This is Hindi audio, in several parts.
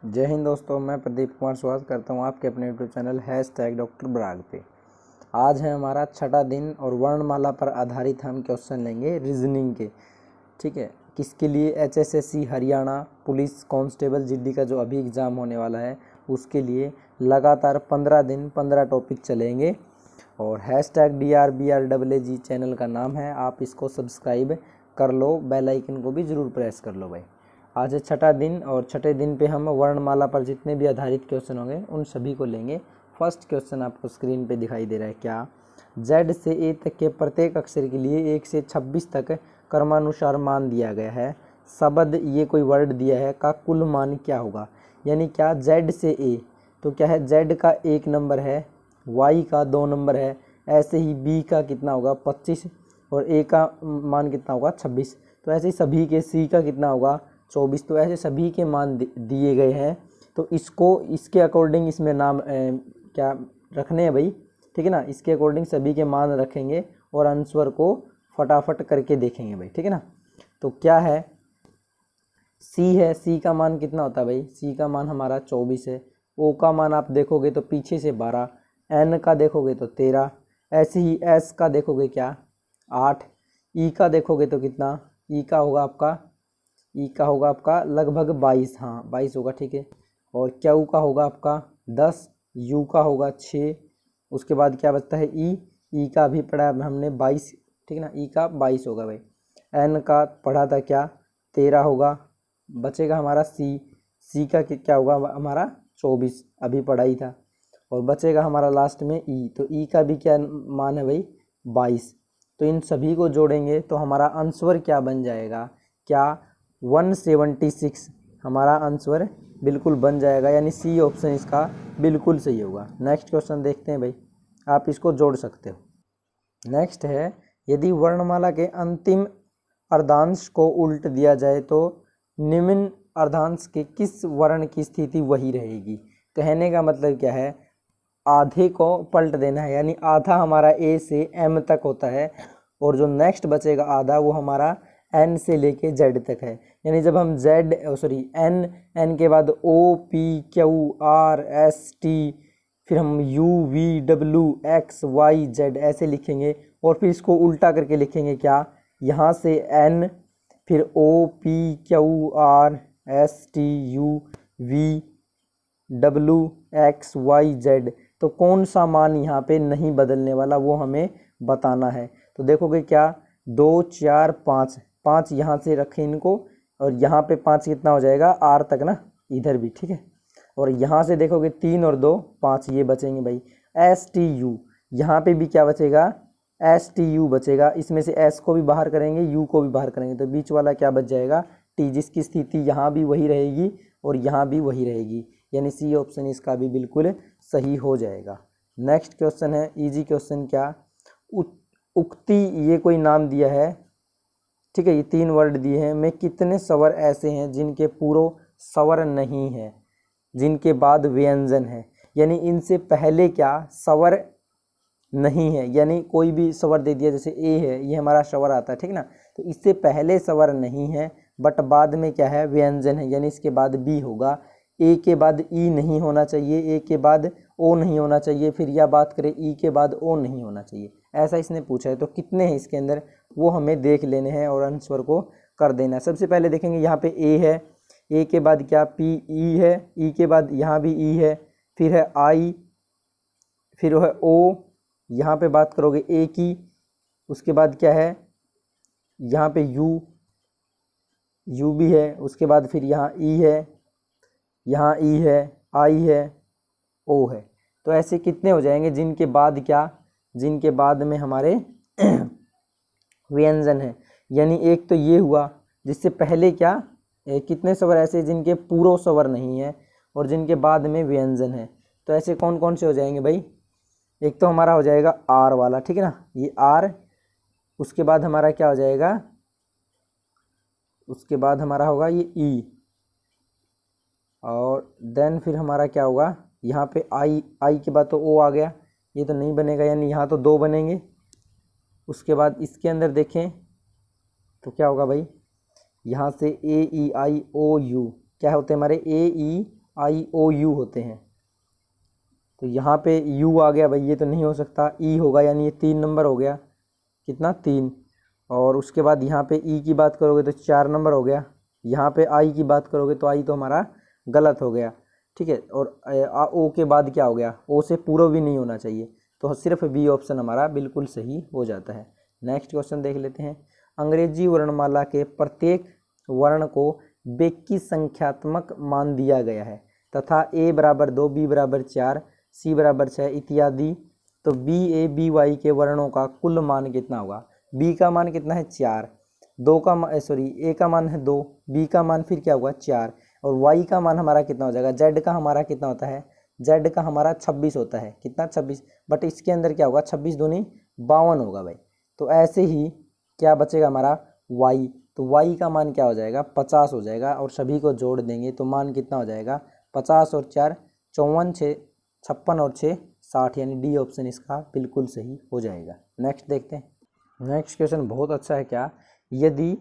जय हिंद दोस्तों, मैं प्रदीप कुमार स्वागत करता हूं आपके अपने यूट्यूब चैनल #डॉक्टर बराग पे। आज है हमारा छठा दिन और वर्णमाला पर आधारित हम क्वेश्चन लेंगे रीजनिंग के। ठीक है, किसके लिए? HSSC Haryana police constable GD का जो अभी एग्ज़ाम होने वाला है उसके लिए लगातार 15 दिन 15 टॉपिक चलेंगे। और #DRBRAAG चैनल का नाम है, आप इसको सब्सक्राइब कर लो, बेल आइकन को भी ज़रूर प्रेस कर लो भाई। आज है छठा दिन और छठे दिन पे हम वर्णमाला पर जितने भी आधारित क्वेश्चन होंगे उन सभी को लेंगे। फर्स्ट क्वेश्चन आपको स्क्रीन पे दिखाई दे रहा है, क्या Z से A तक के प्रत्येक अक्षर के लिए 1 से 26 तक क्रमानुसार मान दिया गया है। शब्द ये कोई वर्ड दिया है का कुल मान क्या होगा? यानी क्या Z से A, तो क्या है Z का 1 नंबर है, Y का 2 नंबर है, ऐसे ही B का कितना होगा 25 और A का मान कितना होगा 26। तो ऐसे ही सभी के C का कितना होगा 24। तो ऐसे सभी के मान दिए गए हैं, तो इसको इसके अकॉर्डिंग इसमें नाम क्या रखने हैं भाई। ठीक है ना, इसके अकॉर्डिंग सभी के मान रखेंगे और आंसर को फटाफट करके देखेंगे भाई। ठीक है ना, तो क्या है C है, C का मान कितना होता है भाई? C का मान हमारा 24 है। O का मान आप देखोगे तो पीछे से 12, N का देखोगे तो 13, ऐसे ही S का देखोगे क्या 8, E का देखोगे तो कितना, E का होगा आपका लगभग 22, हाँ 22 होगा। ठीक है, और Q का होगा आपका 10, U का होगा 6, उसके बाद क्या बचता है E का भी पढ़ा हमने 22। ठीक है ना, E का 22 होगा भाई। N का पढ़ा था क्या 13 होगा। बचेगा हमारा C का क्या होगा हमारा 24, अभी पढ़ा ही था। और बचेगा हमारा लास्ट में E, तो E का भी क्या मान है भाई 22। तो इन सभी को जोड़ेंगे तो हमारा आंसर क्या बन जाएगा, क्या 176 हमारा आंसर बिल्कुल बन जाएगा, यानी C ऑप्शन इसका बिल्कुल सही होगा। नेक्स्ट क्वेश्चन देखते हैं भाई, आप इसको जोड़ सकते हो। नेक्स्ट है, यदि वर्णमाला के अंतिम अर्धांश को उल्ट दिया जाए तो निम्न अर्धांश के किस वर्ण की स्थिति वही रहेगी? कहने का मतलब क्या है, आधे को पलट देना है, यानी आधा हमारा A से M तक होता है और जो नेक्स्ट बचेगा आधा वो हमारा N से लेके Z तक है। यानी जब हम N के बाद O P Q R S T फिर हम U V W X Y Z ऐसे लिखेंगे और फिर इसको उल्टा करके लिखेंगे क्या, यहाँ से N फिर O P Q R S T U V W X Y Z। तो कौन सा मान यहाँ पे नहीं बदलने वाला वो हमें बताना है। तो देखोगे क्या 2 4 5, 5 यहाँ से रखें इनको और यहाँ पे 5 कितना हो जाएगा R तक ना, इधर भी। ठीक है, और यहाँ से देखोगे 3 और 2 5, ये बचेंगे भाई। STU यहाँ पे भी क्या बचेगा STU बचेगा, इसमें से S को भी बाहर करेंगे U को भी बाहर करेंगे तो बीच वाला क्या बच जाएगा T, जिसकी स्थिति यहाँ भी वही रहेगी और यहाँ भी वही रहेगी, यानी C ऑप्शन इसका भी बिल्कुल सही हो जाएगा। नेक्स्ट क्वेश्चन है इजी क्वेश्चन, क्या उक्ति ये कोई नाम दिया है। ठीक है, ये 3 वर्ड दिए हैं, में कितने स्वर ऐसे हैं जिनके पूर्व स्वर नहीं है, जिनके बाद व्यंजन है? यानी इनसे पहले क्या स्वर नहीं है, यानी कोई भी स्वर दे दिया, जैसे A है ये हमारा स्वर आता है। ठीक ना, तो इससे पहले स्वर नहीं है बट बाद में क्या है व्यंजन है, यानी इसके बाद B होगा। A के बाद E नहीं होना चाहिए, A के बाद O नहीं होना चाहिए, फिर या बात करें E के बाद O नहीं होना चाहिए, ऐसा इसने पूछा है। तो कितने हैं इसके अंदर वो हमें देख लेने हैं और आंसर को कर देना है। सबसे पहले देखेंगे यहाँ पे A है, A के बाद क्या P E है, E के बाद यहाँ भी E है, फिर है I, फिर है O, यहाँ पे बात करोगे A की, उसके बाद क्या है यहाँ पे U भी है, उसके बाद फिर यहाँ E है, यहाँ E है, I है, O है। तो ऐसे कितने हो जाएंगे जिनके बाद क्या, जिनके बाद में हमारे व्यंजन है। यानी एक तो ये हुआ जिससे पहले क्या कितने स्वर ऐसे जिनके पूर्व स्वर नहीं है और जिनके बाद में व्यंजन है। तो ऐसे कौन कौन से हो जाएंगे भाई, एक तो हमारा हो जाएगा R वाला। ठीक है ना, ये R, उसके बाद हमारा क्या हो जाएगा, उसके बाद हमारा होगा ये E, और देन फिर हमारा क्या होगा यहाँ पे I के बाद तो O आ गया, ये तो नहीं बनेगा, यानी यहाँ तो 2 बनेंगे। उसके बाद इसके अंदर देखें तो क्या होगा भाई, यहाँ से A E I O U क्या होते हैं हमारे A E IOU होते हैं। तो यहाँ पे U आ गया भाई, ये तो नहीं हो सकता, E होगा, यानी ये 3 नंबर हो गया, कितना 3। और उसके बाद यहाँ पे E की बात करोगे तो 4 नंबर हो गया। यहाँ पे I की बात करोगे तो I तो हमारा गलत हो गया, ठीक है। और O के बाद क्या हो गया, O से पूर्व भी नहीं होना चाहिए, तो सिर्फ B ऑप्शन हमारा बिल्कुल सही हो जाता है। नेक्स्ट क्वेश्चन देख लेते हैं। अंग्रेजी वर्णमाला के प्रत्येक वर्ण को बेकी संख्यात्मक मान दिया गया है तथा A बराबर 2, B बराबर 4, C बराबर 6 इत्यादि। तो BA BY के वर्णों का कुल मान कितना होगा। B का मान कितना है 4, A का मान है 2, B का मान फिर क्या होगा 4, और Y का मान हमारा कितना हो जाएगा, Z का हमारा कितना होता है, Z का हमारा 26 होता है, कितना 26। बट इसके अंदर क्या होगा, 26 दूनी 52 होगा भाई। तो ऐसे ही क्या बचेगा हमारा Y, तो Y का मान क्या हो जाएगा 50 हो जाएगा, और सभी को जोड़ देंगे तो मान कितना हो जाएगा 50 और 4 54, 6 56 और 6 60, यानी डी ऑप्शन इसका बिल्कुल सही हो जाएगा। नेक्स्ट देखते हैं। नेक्स्ट क्वेश्चन बहुत अच्छा है। क्या, यदि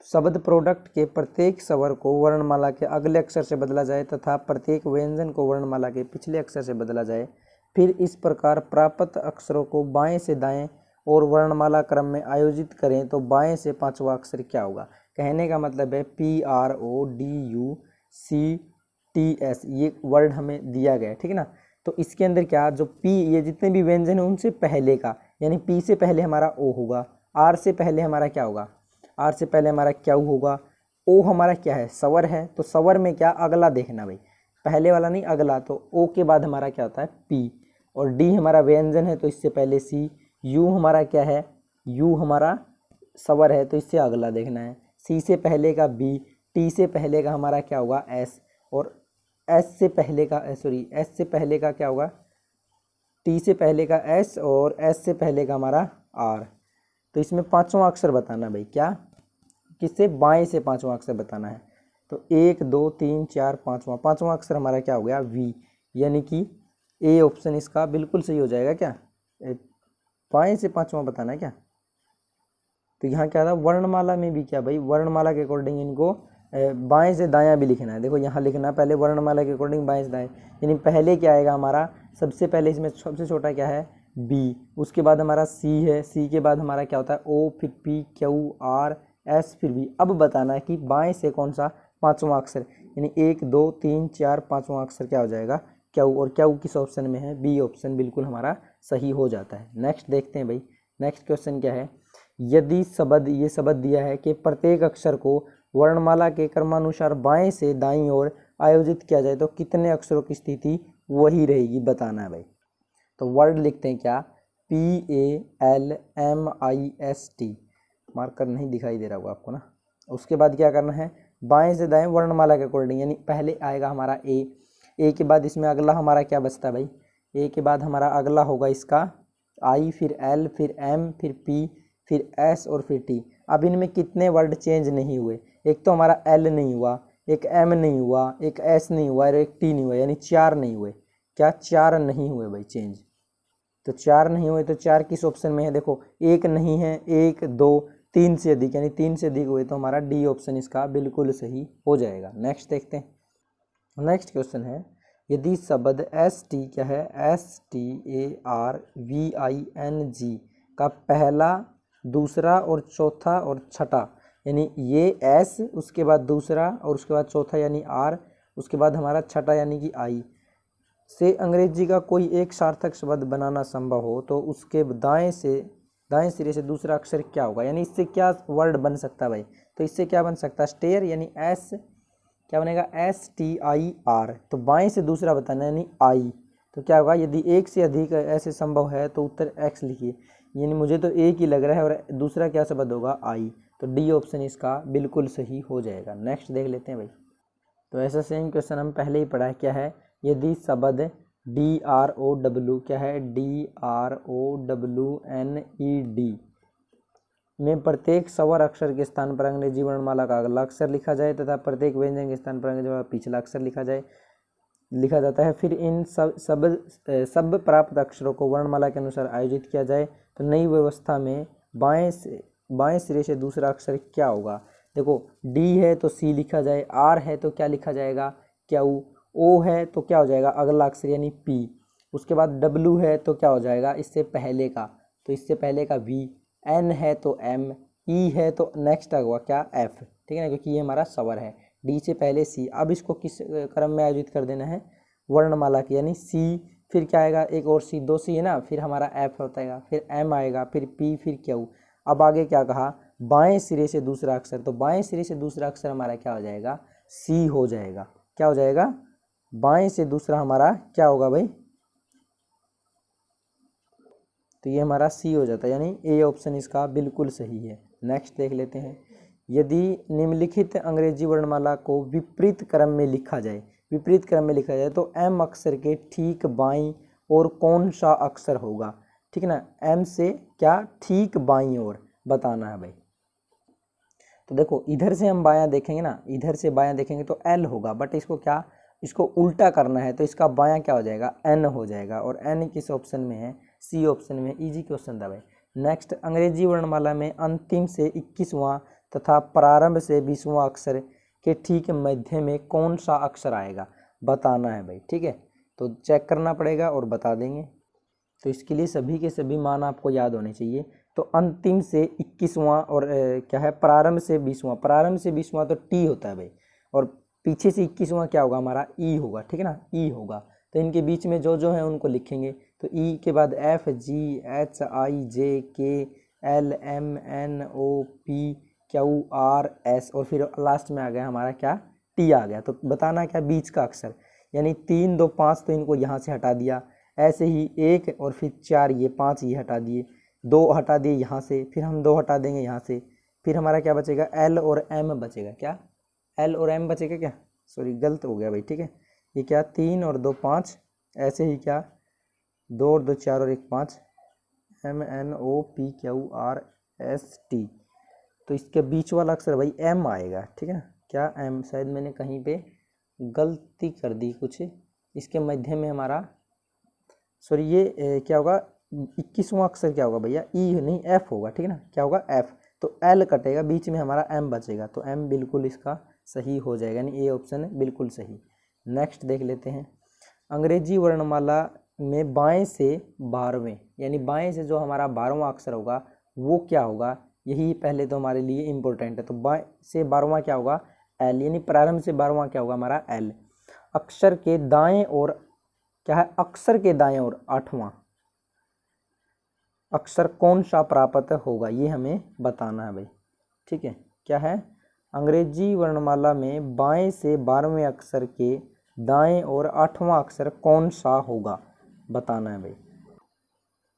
शब्द प्रोडक्ट के प्रत्येक स्वर को वर्णमाला के अगले अक्षर से बदला जाए तथा प्रत्येक व्यंजन को वर्णमाला के पिछले अक्षर से बदला जाए, फिर इस प्रकार प्राप्त अक्षरों को बाएं से दाएं और वर्णमाला क्रम में आयोजित करें तो बाएं से पांचवा अक्षर क्या होगा। कहने का मतलब है PRODUCTS, ये वर्ड हमें दिया गया है, ठीक है ना। तो इसके अंदर क्या, जो P, ये जितने भी व्यंजन हैं उनसे पहले का, यानी P से पहले हमारा O होगा, R से पहले हमारा क्या होगा, R से पहले हमारा क्यू होगा, O हमारा क्या है स्वर है, तो स्वर में क्या अगला देखना भाई, पहले वाला नहीं अगला, तो O के बाद हमारा क्या होता है P, और D हमारा व्यंजन है तो इससे पहले C, U हमारा क्या है, U हमारा स्वर है तो इससे अगला देखना है, C से पहले का B, T से पहले का हमारा क्या होगा S, और S से पहले का S से पहले का क्या होगा, T से पहले का S, और S से पहले का हमारा R। तो इसमें पांचवा अक्षर बताना भाई, क्या किससे, बाएं से पांचवा अक्षर बताना है। तो 1 2 3 4 पांचवा अक्षर हमारा क्या हो गया V, यानी कि A ऑप्शन इसका बिल्कुल सही हो जाएगा। क्या बाएं से पांचवा बताना है क्या। तो यहाँ क्या था, वर्णमाला में भी क्या भाई, वर्णमाला के अकॉर्डिंग इनको बाएं से दायां भी लिखना है। देखो यहाँ लिखना है पहले वर्णमाला के अकॉर्डिंग बाएं से दाएं, यानी पहले क्या आएगा हमारा, सबसे पहले इसमें सबसे छोटा क्या है B, उसके बाद हमारा C है, C के बाद हमारा क्या होता है O, फिर P Q R S फिर V। अब बताना है कि बाएं से कौन सा पांचवा अक्षर, यानी 1 2 3 4 पांचवा अक्षर क्या हो जाएगा Q, और Q किस ऑप्शन में है, B ऑप्शन बिल्कुल हमारा सही हो जाता है। नेक्स्ट देखते हैं भाई। नेक्स्ट क्वेश्चन क्या है, यदि शब्द, ये शब्द दिया है कि प्रत्येक अक्षर को वर्णमाला के क्रमानुसार बाएं से दाईं ओर आयोजित किया जाए तो कितने अक्षरों की स्थिति वही रहेगी, बताना है भाई। तो वर्ड लिखते हैं क्या, PALMIST, मार्कर नहीं दिखाई दे रहा होगा आपको ना। उसके बाद क्या करना है, बाएं से दाएं वर्णमाला के अकॉर्डिंग, यानी पहले आएगा हमारा A के बाद इसमें अगला हमारा क्या बचता है भाई, A के बाद हमारा अगला होगा इसका I, फिर L, फिर M, फिर P, फिर S और फिर T। अब इनमें कितने वर्ड चेंज नहीं हुए, एक तो हमारा L नहीं हुआ, एक M नहीं हुआ, एक S नहीं हुआ और एक T नहीं हुआ, यानी 4 नहीं हुए। क्या 4 नहीं हुए भाई चेंज, तो 4 नहीं हुए तो 4 किस ऑप्शन में है, देखो 1 नहीं है, 1 2 3 से अधिक, यानी 3 से अधिक हुए तो हमारा डी ऑप्शन इसका बिल्कुल सही हो जाएगा। नेक्स्ट देखते हैं। नेक्स्ट क्वेश्चन है, यदि शब्द ST क्या है, STARVING का पहला, दूसरा और चौथा और छठा, यानी ये S, उसके बाद दूसरा और उसके बाद चौथा यानी R, उसके बाद हमारा छठा यानी कि I से अंग्रेजी का कोई एक सार्थक शब्द बनाना संभव हो तो उसके दाएं सिरे से दूसरा अक्षर क्या होगा, यानी इससे क्या वर्ड बन सकता है भाई। तो इससे क्या बन सकता है, स्टेयर, यानी S क्या बनेगा STIR। तो बाएं से दूसरा बताना यानी I, तो क्या होगा, यदि एक से अधिक ऐसे संभव है तो उत्तर X लिखिए, यानी मुझे तो एक ही लग रहा है, और दूसरा क्या शब्द होगा I, तो डी ऑप्शन इसका बिल्कुल सही हो जाएगा। नेक्स्ट देख लेते हैं भाई। तो ऐसा सेम क्वेश्चन हम पहले ही पढ़ा है, क्या है, यदि शब्द DROW क्या है, DROWNED में प्रत्येक स्वर अक्षर के स्थान पर अंग्रेजी वर्णमाला का अगला अक्षर लिखा जाए तथा प्रत्येक व्यंजन के स्थान पर अंग्रेजी पिछला अक्षर लिखा जाता है, फिर इन सब प्राप्त अक्षरों को वर्णमाला के अनुसार आयोजित किया जाए तो नई व्यवस्था में बाएं सिरे से दूसरा अक्षर क्या होगा। देखो D है तो C लिखा जाए, R है तो क्या लिखा जाएगा Q, ओ है तो क्या हो जाएगा अगला अक्षर यानी पी, उसके बाद डब्लू है तो क्या हो जाएगा इससे पहले का, तो इससे पहले का वी, एन है तो एम, ई है तो नेक्स्ट हुआ क्या एफ, ठीक है ना, क्योंकि ये हमारा स्वर है। डी से पहले सी, अब इसको किस क्रम में आयोजित कर देना है, वर्णमाला की, यानी सी, फिर क्या आएगा एक और सी, दो सी है ना, फिर हमारा एफ होता है, फिर एम आएगा, फिर पी, फिर क्यू। अब आगे क्या कहा, बाएं सिरे से दूसरा अक्षर, तो बाएं सिरे से दूसरा अक्षर हमारा क्या हो जाएगा, सी हो जाएगा। क्या हो जाएगा, बाएं से दूसरा हमारा क्या होगा भाई, तो ये हमारा सी हो जाता है, यानी ए ऑप्शन इसका बिल्कुल सही है। नेक्स्ट देख लेते हैं, यदि निम्नलिखित अंग्रेजी वर्णमाला को विपरीत क्रम में लिखा जाए, विपरीत क्रम में लिखा जाए तो एम अक्षर के ठीक बाईं और कौन सा अक्षर होगा, ठीक है ना, एम से क्या ठीक बाईं ओर बताना है भाई। तो देखो इधर से हम बायां देखेंगे ना, इधर से बायां देखेंगे तो एल होगा, बट इसको क्या, इसको उल्टा करना है तो इसका बायां क्या हो जाएगा, एन हो जाएगा, और एन किस ऑप्शन में है, सी ऑप्शन में। इजी क्वेश्चन था भाई। नेक्स्ट, अंग्रेजी वर्णमाला में अंतिम से 21वां तथा प्रारंभ से 20वां अक्षर के ठीक मध्य में कौन सा अक्षर आएगा बताना है भाई, ठीक है। तो चेक करना पड़ेगा और बता देंगे। तो इसके लिए सभी के सभी मान आपको याद होने चाहिए। तो अंतिम से 21वां और क्या है, प्रारंभ से 20वां, प्रारंभ से 20वां तो टी होता है भाई, और पीछे से 21वां क्या होगा हमारा, ई होगा, ठीक है ना, ई होगा। तो इनके बीच में जो जो है उनको लिखेंगे, तो ई के बाद F, ji, H, I, J, K, L, M, N, O, P, Q, R, S, और फिर लास्ट में आ गया हमारा क्या, टी आ गया। तो बताना क्या, बीच का अक्षर, यानी 3, 2, 5 तो इनको यहाँ से हटा दिया, ऐसे ही 1 और फिर 4, ये 5 ये हटा दिए, 2 हटा दिए यहाँ से, फिर हम 2 हटा देंगे यहाँ से, फिर हमारा क्या बचेगा, एल और एम बचेगा, क्या एल और एम बचेगा, क्या सॉरी गलत हो गया भाई, ठीक है। ये क्या 3 और 2 5, ऐसे ही क्या 2 और 2 4 और 1 5, M, N, O, P, Q, R, S, T. तो इसके बीच वाला अक्षर भाई एम आएगा, ठीक है ना, क्या एम, शायद मैंने कहीं पे गलती कर दी कुछ, इसके मध्य में हमारा सॉरी ये क्या होगा, 21वां अक्षर क्या होगा भैया, ई नहीं एफ होगा, ठीक है ना, क्या होगा एफ। तो एल कटेगा, बीच में हमारा एम बचेगा, तो एम बिल्कुल इसका सही हो जाएगा, यानी ए ऑप्शन है बिल्कुल सही। नेक्स्ट देख लेते हैं, अंग्रेजी वर्णमाला में बाएं से 12वें, यानी बाएं से जो हमारा 12वां अक्षर होगा वो क्या होगा, यही पहले तो हमारे लिए इम्पोर्टेंट है। तो बाएं से 12वां क्या होगा, एल, यानी प्रारंभ से 12वां क्या होगा हमारा एल। अक्षर के दाएं और क्या है, अक्षर के दाएं ओर 8वां अक्षर कौन सा प्राप्त होगा, ये हमें बताना है भाई, ठीक है। क्या है, अंग्रेजी वर्णमाला में बाएं से 12वें अक्षर के दाएं और 8वां अक्षर कौन सा होगा बताना है भाई।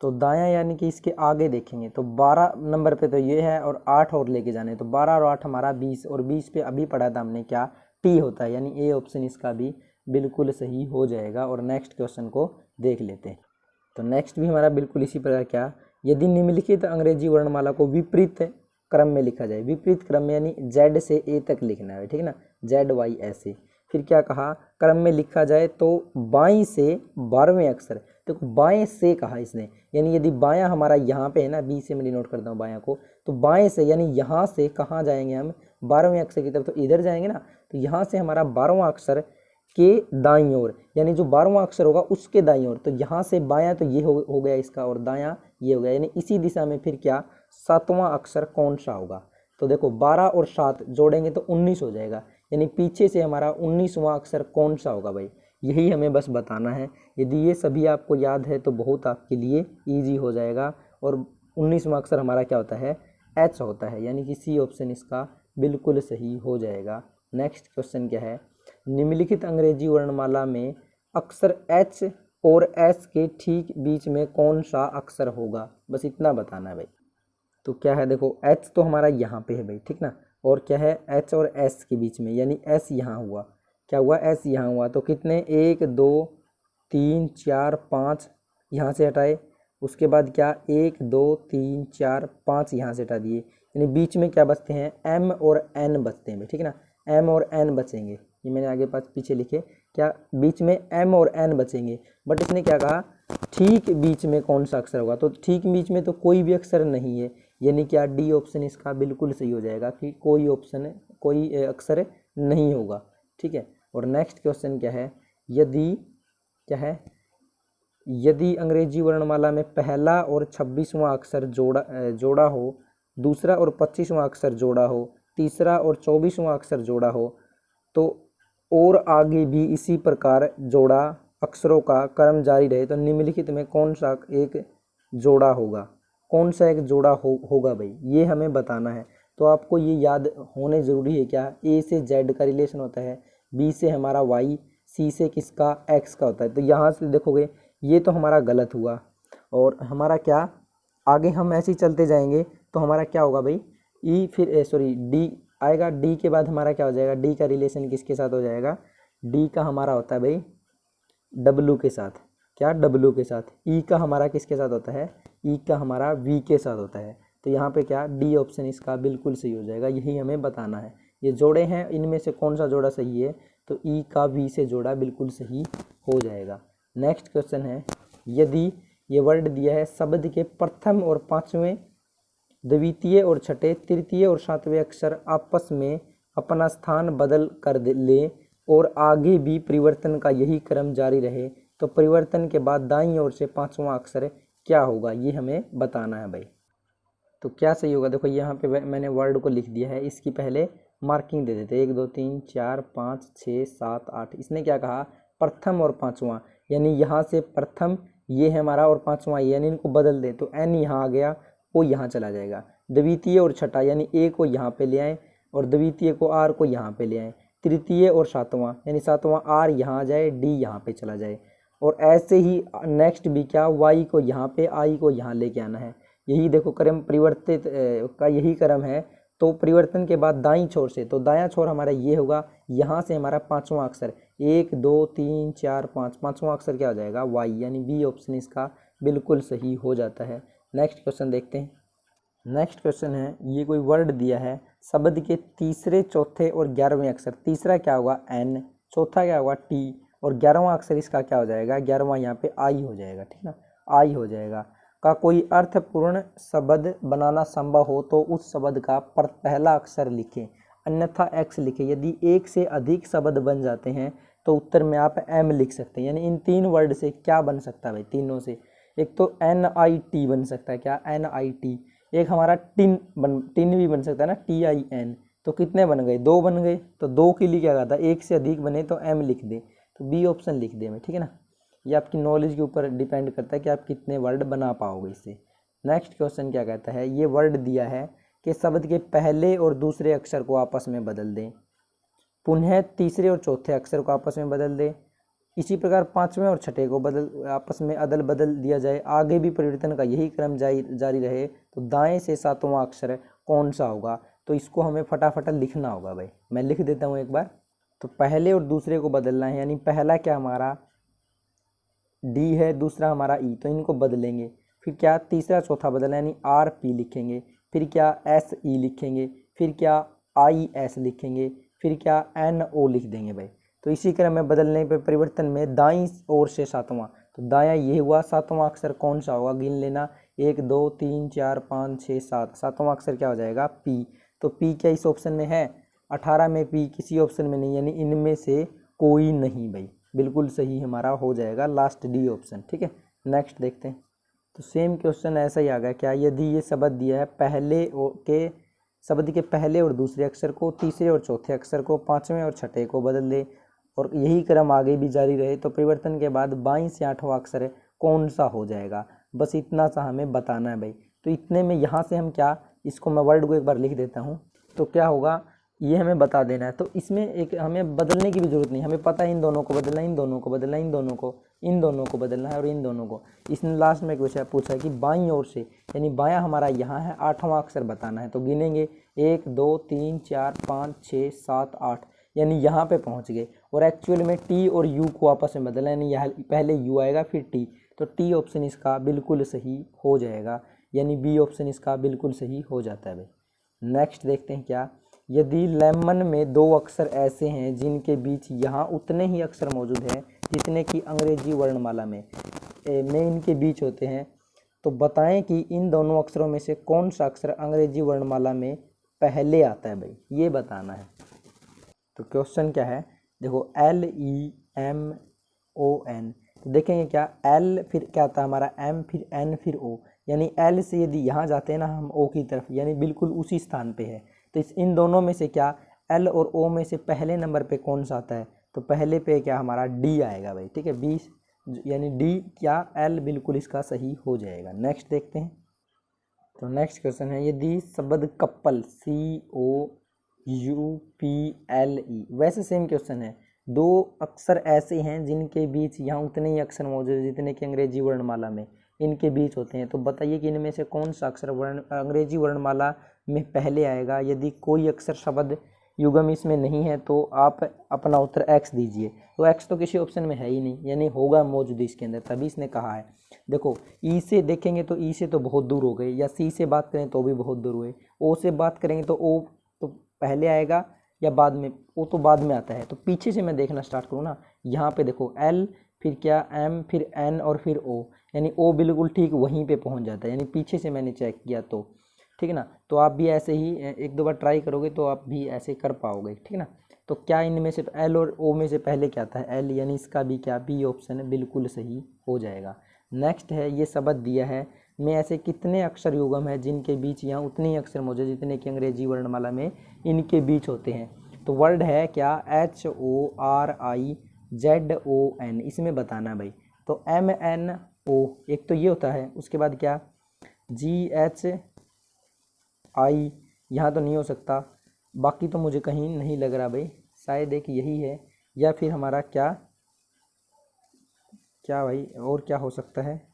तो दायां यानी कि इसके आगे देखेंगे तो 12 नंबर पे तो ये है, और 8 और लेके जाने, तो 12 और 8 हमारा 20, और 20 पे अभी पढ़ा था हमने क्या, टी होता है, यानी ए ऑप्शन इसका भी बिल्कुल सही हो जाएगा। और नेक्स्ट क्वेश्चन को देख लेते हैं। तो नेक्स्ट भी हमारा बिल्कुल इसी प्रकार, क्या, यदि निम्नलिखित अंग्रेजी वर्णमाला को विपरीत क्रम में लिखा जाए, विपरीत क्रम में यानी जेड से ए तक लिखना है, ठीक है ना, जेड वाई ऐसे, फिर क्या कहा, क्रम में लिखा जाए तो बाईं से 12वें अक्षर, देखो बाएं से कहा इसने, यानी यदि बायां हमारा यहाँ पे है ना, बी से मैं नोट करता हूँ बायां को, तो बाएं से यानी यहाँ से कहाँ जाएंगे हम, 12वें अक्षर की तरफ, तो इधर जाएंगे ना, तो यहाँ से हमारा 12वां अक्षर के दाईं ओर, यानी जो 12वां अक्षर होगा उसके दाईं ओर, तो यहाँ से बायां तो ये हो गया इसका, और दायां ये हो गया, यानी इसी दिशा में फिर क्या 7वां अक्षर कौन सा होगा। तो देखो 12 और 7 जोड़ेंगे तो 19 हो जाएगा, यानी पीछे से हमारा 19वां अक्षर कौन सा होगा भाई, यही हमें बस बताना है। यदि ये सभी आपको याद है तो बहुत आपके लिए ईजी हो जाएगा। और 19वां अक्षर हमारा क्या होता है, एच होता है, यानी कि सी ऑप्शन इसका बिल्कुल सही हो जाएगा। नेक्स्ट क्वेश्चन क्या है, निम्नलिखित अंग्रेजी वर्णमाला में अक्षर एच और एस के ठीक बीच में कौन सा अक्षर होगा, बस इतना बताना है भाई। तो क्या है, देखो एच तो हमारा यहाँ पे है भाई, ठीक ना, और क्या है एच और एस के बीच में, यानी एस यहाँ हुआ, क्या हुआ एस यहाँ हुआ, तो कितने 1 2 3 4 5 यहाँ से हटाए, उसके बाद क्या 1 2 3 4 5 यहाँ से हटा दिए, यानी बीच में क्या बचते हैं, एम और एन बचते हैं भाई, ठीक है ना, एम और एन बचेंगे, ये मैंने आगे पास पीछे लिखे, क्या बीच में एम और एन बचेंगे। बट इसने क्या कहा, ठीक बीच में कौन सा अक्षर होगा, तो ठीक बीच में तो कोई भी अक्षर नहीं है, यानी क्या डी ऑप्शन इसका बिल्कुल सही हो जाएगा कि कोई अक्षर नहीं होगा, ठीक है। और नेक्स्ट क्वेश्चन क्या है, यदि क्या है, यदि अंग्रेजी वर्णमाला में पहला और 26वां अक्षर जोड़ा हो, दूसरा और 25वां अक्षर जोड़ा हो, तीसरा और 24वां अक्षर जोड़ा हो, तो और आगे भी इसी प्रकार जोड़ा अक्षरों का क्रम जारी रहे, तो निम्नलिखित में कौन सा एक जोड़ा होगा, कौन सा एक जोड़ा होगा भाई, ये हमें बताना है। तो आपको ये याद होने ज़रूरी है क्या, ए से जेड का रिलेशन होता है, बी से हमारा वाई, सी से किसका एक्स का होता है। तो यहाँ से देखोगे ये तो हमारा गलत हुआ, और हमारा क्या, आगे हम ऐसे ही चलते जाएंगे तो हमारा क्या होगा भाई, ई फिर सॉरी डी आएगा, डी के बाद हमारा क्या हो जाएगा, डी का रिलेशन किसके साथ हो जाएगा, डी का हमारा होता है भाई डब्लू के साथ, क्या डब्लू के साथ। ई का हमारा किसके साथ होता है, ई का हमारा वी के साथ होता है। तो यहाँ पे क्या, डी ऑप्शन इसका बिल्कुल सही हो जाएगा, यही हमें बताना है। ये जोड़े हैं, इनमें से कौन सा जोड़ा सही है, तो ई का वी से जोड़ा बिल्कुल सही हो जाएगा। नेक्स्ट क्वेश्चन है, यदि ये वर्ड दिया है शब्द के प्रथम और पांचवें, द्वितीय और छठे, तृतीय और सातवें अक्षर आपस में अपना स्थान बदल कर ले और आगे भी परिवर्तन का यही क्रम जारी रहे, तो परिवर्तन के बाद दाईं ओर से पांचवा अक्षर क्या होगा, ये हमें बताना है भाई। तो क्या सही होगा, देखो यहाँ पे मैंने वर्ड को लिख दिया है, इसकी पहले मार्किंग दे देते, 1 2 3 4 5 6 7 8। इसने क्या कहा, प्रथम और पांचवा, यानी यहाँ से प्रथम ये है हमारा और पांचवा ये, यानी इनको बदल दे, तो एन यहाँ आ गया, वो यहाँ चला जाएगा। द्वितीय और छठा, यानी ए को यहाँ पे ले आए और द्वितीय को आर को यहाँ पे ले आए। तृतीय और सातवां, यानी सातवां आर यहाँ आ जाए, डी यहाँ पे चला जाए। और ऐसे ही नेक्स्ट भी क्या, वाई को यहाँ पे, आई को यहाँ लेके आना है। यही देखो क्रम परिवर्तित का यही क्रम है। तो परिवर्तन के बाद दाईं छोर से, तो दायां छोर हमारा ये होगा, यहाँ से हमारा पांचवा अक्षर 1 2 3 4 5, पांचवा अक्षर क्या हो जाएगा, वाई, यानी बी ऑप्शन इसका बिल्कुल सही हो जाता है। नेक्स्ट क्वेश्चन देखते हैं। नेक्स्ट क्वेश्चन है, ये कोई वर्ड दिया है शब्द के तीसरे, चौथे और 11वें अक्षर, तीसरा क्या होगा एन, चौथा क्या होगा टी, और 11वां अक्षर इसका क्या हो जाएगा, 11वां यहाँ पे आई हो जाएगा, ठीक ना, आई हो जाएगा। का कोई अर्थपूर्ण शब्द बनाना संभव हो तो उस शब्द का पहला अक्षर लिखें, अन्यथा एक्स लिखें। यदि एक से अधिक शब्द बन जाते हैं तो उत्तर में आप एम लिख सकते हैं। यानी इन तीन वर्ड से क्या बन सकता है भाई, तीनों से, एक तो NIT बन सकता है, क्या NIT, एक हमारा टिन भी बन सकता है ना, TIN। तो कितने बन गए, 2 बन गए। तो 2 के लिए क्या कहा था, एक से अधिक बने तो एम लिख दे, तो बी ऑप्शन लिख दे मैं, ठीक है ना। ये आपकी नॉलेज के ऊपर डिपेंड करता है कि आप कितने वर्ड बना पाओगे इससे। नेक्स्ट क्वेश्चन क्या कहता है, ये वर्ड दिया है कि शब्द के पहले और दूसरे अक्षर को आपस में बदल दें, पुनः तीसरे और चौथे अक्षर को आपस में बदल दें, इसी प्रकार पांचवें और छठे को आपस में अदल बदल दिया जाए, आगे भी परिवर्तन का यही क्रम जारी रहे, तो दाएं से सातवां अक्षर कौन सा होगा। तो इसको हमें फटाफट लिखना होगा भाई, मैं लिख देता हूँ एक बार। तो पहले और दूसरे को बदलना है, यानी पहला क्या हमारा डी है, दूसरा हमारा ई, तो इनको बदलेंगे। फिर क्या, तीसरा चौथा बदलना, यानी RP लिखेंगे, फिर क्या SE लिखेंगे, फिर क्या IS लिखेंगे, फिर क्या NO लिख देंगे भाई। तो इसी क्रम में बदलने पे परिवर्तन में दाईं ओर से सातवां, तो दायां ये हुआ, सातवां अक्षर कौन सा होगा, गिन लेना, 1 2 3 4 5 6 7, सातवां अक्षर क्या हो जाएगा P। तो P क्या इस ऑप्शन में है, 18 में P किसी ऑप्शन में नहीं, यानी इनमें से कोई नहीं भाई, बिल्कुल सही हमारा हो जाएगा लास्ट डी ऑप्शन, ठीक है। नेक्स्ट देखते हैं। तो सेम क्वेश्चन ऐसा ही आ गया, क्या, यदि ये शब्द दिया है शब्द के पहले और दूसरे अक्षर को, तीसरे और चौथे अक्षर को, पांचवें और छठे को बदल दे और यही क्रम आगे भी जारी रहे, तो परिवर्तन के बाद बाईं से आठवां अक्षर कौन सा हो जाएगा, बस इतना सा हमें बताना है भाई। तो इतने में यहाँ से हम क्या, इसको मैं वर्ड को एक बार लिख देता हूँ, तो क्या होगा ये हमें बता देना है। तो इसमें एक हमें बदलने की भी जरूरत नहीं, हमें पता है इन दोनों को बदलना, इन दोनों को बदलना, इन दोनों को बदलना है और इन दोनों को। इसने लास्ट में क्वेश्चन पूछा है कि बाईं ओर से, यानी बायां हमारा यहाँ है, आठवां अक्षर बताना है। तो गिनेंगे 1 2 3 4 5 6 7 8, यानी यहाँ पे पहुँच गए। और एक्चुअल में टी और यू को आपस में बदलना, यानी यहाँ पहले यू आएगा फिर टी, तो टी ऑप्शन इसका बिल्कुल सही हो जाएगा, यानी बी ऑप्शन इसका बिल्कुल सही हो जाता है भाई। नेक्स्ट देखते हैं, क्या, यदि लेमन में 2 अक्षर ऐसे हैं जिनके बीच यहाँ उतने ही अक्षर मौजूद हैं जितने कि अंग्रेजी वर्णमाला में इनके बीच होते हैं, तो बताएं कि इन दोनों अक्षरों में से कौन सा अक्षर अंग्रेजी वर्णमाला में पहले आता है भाई, ये बताना है। तो क्वेश्चन क्या है, देखो LEMON ओ एन। तो देखेंगे क्या, एल फिर क्या आता है हमारा एम फिर एन फिर ओ, यानी एल से यदि यहाँ जाते हैं ना हम ओ की तरफ, यानी बिल्कुल उसी स्थान पे है। तो इन दोनों में से क्या एल और ओ में से पहले नंबर पे कौन सा आता है, तो पहले पे क्या हमारा डी आएगा भाई, ठीक है, 20 यानी डी क्या एल बिल्कुल इसका सही हो जाएगा। नेक्स्ट देखते हैं। तो नेक्स्ट क्वेश्चन है, यदि शब्द कपल COUPLE, वैसे सेम क्वेश्चन है, दो अक्षर ऐसे हैं जिनके बीच यहाँ उतने ही अक्षर मौजूद है जितने कि अंग्रेजी वर्णमाला में इनके बीच होते हैं। तो बताइए कि इनमें से कौन सा अक्षर अंग्रेजी वर्णमाला में पहले आएगा। यदि कोई अक्षर शब्द युग्म इसमें नहीं है तो आप अपना उत्तर एक्स दीजिए। तो एक्स तो किसी ऑप्शन में है ही नहीं, यानी होगा मौजूद इसके अंदर, तभी इसने कहा है। देखो ई से देखेंगे तो ई से तो बहुत दूर हो गए, या सी से बात करें तो भी बहुत दूर हुए, ओ से बात करेंगे तो ओ तो पहले आएगा या बाद में, ओ तो बाद में आता है। तो पीछे से मैं देखना स्टार्ट करूँ ना, यहाँ पे देखो एल फिर क्या एम फिर एन और फिर ओ, यानी ओ बिल्कुल ठीक वहीं पे पहुँच जाता है, यानी पीछे से मैंने चेक किया तो, ठीक है ना। तो आप भी ऐसे ही एक दो बार ट्राई करोगे तो आप भी ऐसे कर पाओगे, ठीक है ना। तो क्या इनमें से एल और ओ में से पहले क्या आता है, एल, यानी इसका भी क्या बी ऑप्शन बिल्कुल सही हो जाएगा। नेक्स्ट है, ये शब्द दिया है में ऐसे कितने अक्षर युग्म है जिनके बीच यहाँ उतने ही अक्षर मौजूद जितने कि अंग्रेजी वर्णमाला में इनके बीच होते हैं। तो वर्ड है क्या HORIZON, इसमें बताना भाई। तो MNO एक तो ये होता है, उसके बाद क्या GHI, यहाँ तो नहीं हो सकता, बाकी तो मुझे कहीं नहीं लग रहा भाई, शायद एक यही है, या फिर हमारा क्या क्या भाई और क्या हो सकता है।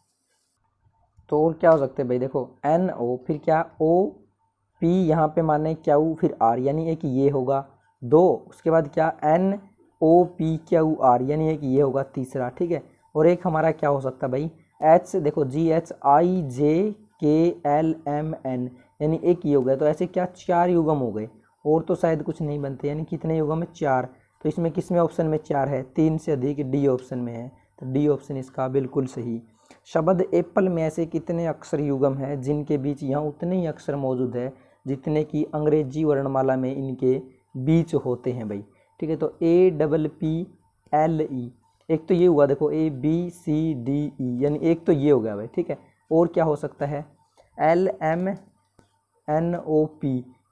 तो और क्या हो सकता है भाई, देखो NO फिर क्या OP, यहाँ पे माने क्यू फिर R, यानी एक ये होगा दो, उसके बाद क्या NOPQR, यानी एक ये होगा तीसरा, ठीक है। और एक हमारा क्या हो सकता है भाई H, देखो GHIJKLMN, यानी एक ये हो गया। तो ऐसे क्या चार युग्म हो गए, और तो शायद कुछ नहीं बनते, यानी कितने युग्म है चार। तो इसमें किसमें ऑप्शन में चार है, तीन से अधिक डी ऑप्शन में है, तो डी ऑप्शन इसका बिल्कुल सही। शब्द एप्पल में ऐसे कितने अक्षर युग्म है जिनके बीच यहाँ उतने ही अक्षर मौजूद है जितने कि अंग्रेजी वर्णमाला में इनके बीच होते हैं भाई, ठीक है। तो APPLE, एक तो ये हुआ, देखो ABCDE, यानी एक तो ये हो गया भाई, ठीक है। और क्या हो सकता है LMNOP,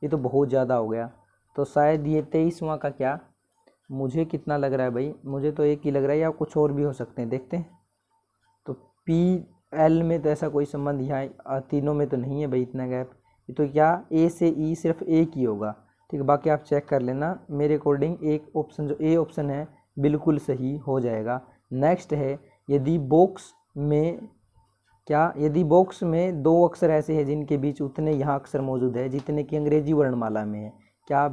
ये तो बहुत ज़्यादा हो गया, तो शायद ये 23वां का क्या, मुझे कितना लग रहा है भाई, मुझे तो एक ही लग रहा है, या कुछ और भी हो सकते हैं, देखते हैं। तो PL में तो ऐसा कोई संबंध यहाँ तीनों में तो नहीं है भाई, इतना गैप। तो क्या A से E सिर्फ एक ही होगा, ठीक है, बाकी आप चेक कर लेना। मेरे अकॉर्डिंग एक ऑप्शन जो A ऑप्शन है बिल्कुल सही हो जाएगा। नेक्स्ट है, यदि बॉक्स में क्या, यदि बॉक्स में दो अक्षर ऐसे हैं जिनके बीच उतने यहाँ अक्षर मौजूद है जितने कि अंग्रेजी वर्णमाला में है, क्या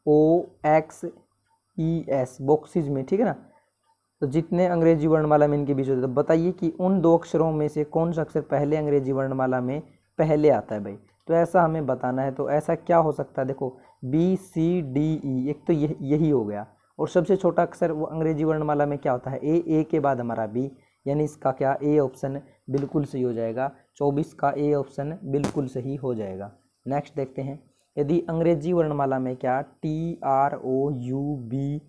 BOXES, बॉक्सेज में, ठीक है ना। तो जितने अंग्रेजी वर्णमाला में इनके बीच होते हैं, तो बताइए कि उन दो अक्षरों में से कौन सा अक्षर पहले अंग्रेजी वर्णमाला में पहले आता है भाई। तो ऐसा हमें बताना है। तो ऐसा क्या हो सकता है, देखो BCDE, एक तो यही हो गया, और सबसे छोटा अक्षर वो अंग्रेजी वर्णमाला में क्या होता है ए के बाद हमारा B, यानी इसका क्या ए ऑप्शन बिल्कुल सही हो जाएगा। 24 का ए ऑप्शन बिल्कुल सही हो जाएगा। नेक्स्ट देखते हैं, यदि अंग्रेजी वर्णमाला में क्या TROUBLE